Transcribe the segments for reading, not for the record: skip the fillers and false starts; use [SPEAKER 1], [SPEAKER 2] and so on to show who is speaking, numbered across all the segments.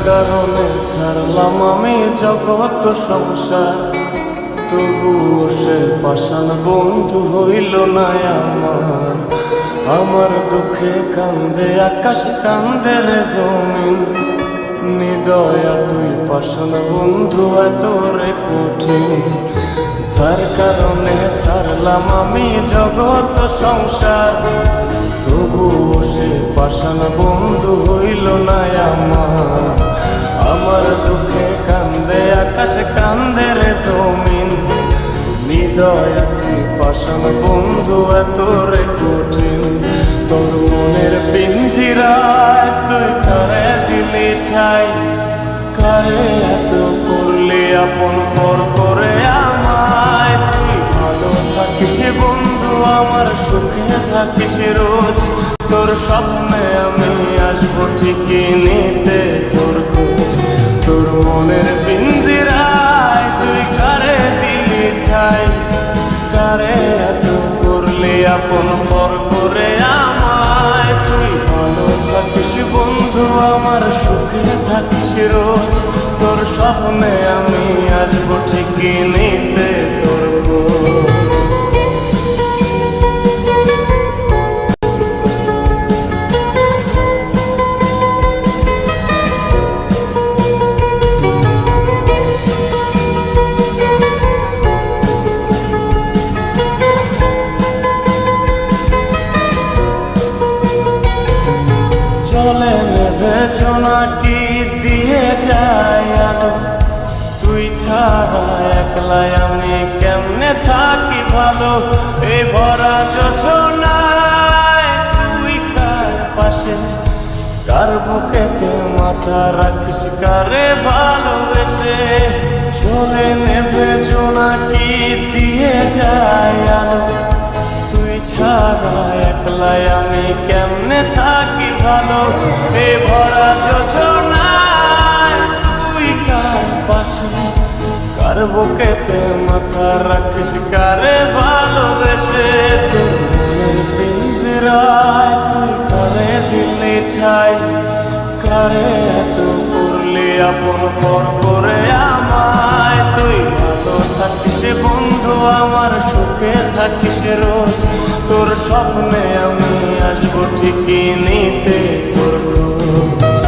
[SPEAKER 1] কারণে ছাড়লাম আমি জগৎ সংসার, তবুও সে পাষাণ বন্ধু হইল না আমার। আমার দুঃখে কান্দে আকাশ, কান্দে রে জমিন, নিদয়া তুই পাষাণ বন্ধু এত রে কঠিন। যার কারণে ছাড়লাম আমি জগৎ সংসার, তবুও সে পাষাণ বন্ধু হইল না আমার। আমার দুঃখে কান্দে আকাশ, কান্দে রে জমিন, নিদয়া তুই পাষাণ বন্ধু এত রে কঠিন। তোর মনের পিঞ্জিরায় তুই কারে দিলি ঠাই, কারে এত করলি আপন পর করে আমায়। তুই ভালো থাকিস বন্ধু আমার, সুখে থাকিস রোজ, তোর স্বপ্নে আমি আসবো ঠিকই নিতে তোর খোঁজ। তোর মনের পিঞ্জিরায় তুই কারে দিলি ঠাই, কারে এত করলি আপন পর করে আমায়। তুই ভালো থাকিস বন্ধু আমার, সুখে থাকিস রোজ, তোর স্বপ্নে আমি আসবো ঠিকই নিতে তোর খোঁজ। চলে নেবে জোনাকি দিয়ে যায় আলো, তুই ছাড়া একলাই আমি কেমনে থাকি ভালো। এই ভরা যোছনায় তুই কার পাশে, কার বুকেতে মাথা রাখিস, কারে ভালোবেসে। চলে নেবে জোনাকি দিয়ে যায় আলো, তুই ছাড়া একলাই আমি কেমনে থাকি ভালো। এ ভরা যোছনায় তুই কার পাশে, কার বুকেতে মাথা রাখিস, কারে ভালোবেসে। তোর মনের পিঞ্জিরায় তুই কারে দিলি ঠাই, কারে এত করলি আপন পর করে আমায়। তুই ভালো থাকিস বন্ধু আমার, সুখে থাকিস রোজ, তোর স্বপ্নে আমি আসবো ঠিকই নিতে তোর খোঁজ।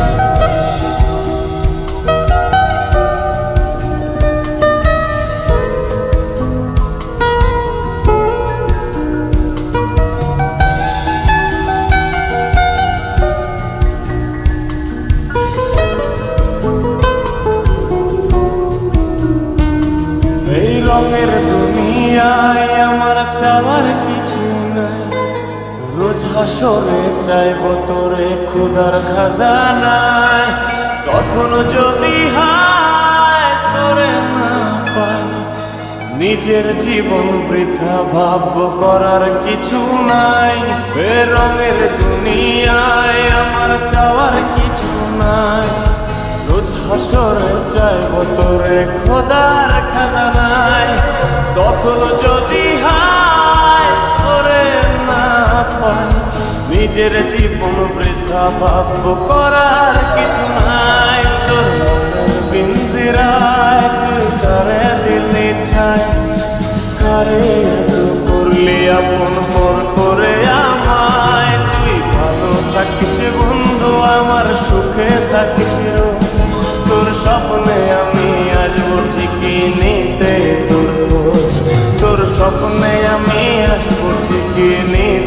[SPEAKER 1] এই রঙের দুনিয়ায় আমার চাওয়ার কিছু নাই, রোজ হাসরে চাইব তোরে খোদার খাজানায়। তখন যদি হায় তোরে না পাই, নিজের জীবন বৃথা ভাবব করার কিছু নাই। এ রঙের দুনিয়ায় আমার চাওয়ার কিছু নাই, রোজ হাসরে চাইব তোরে খোদার খাজানায়। তখন যদি হায় তোরে না পাই, নিজের জীবন বৃথা ভাবব করার কিছু নাই। তোর মনের পিঞ্জিরায় তুই কারে দিলি ঠাই, কারে এত করলি আপন পর করে আমায়। তুই ভালো থাকিস বন্ধু আমার, সুখে থাকিস রোজ, তোর স্বপ্নে আমি আসবো ঠিকই নিতে তোর খোঁজ। তোর স্বপ্নে আমি আসবো ঠিকই নিতে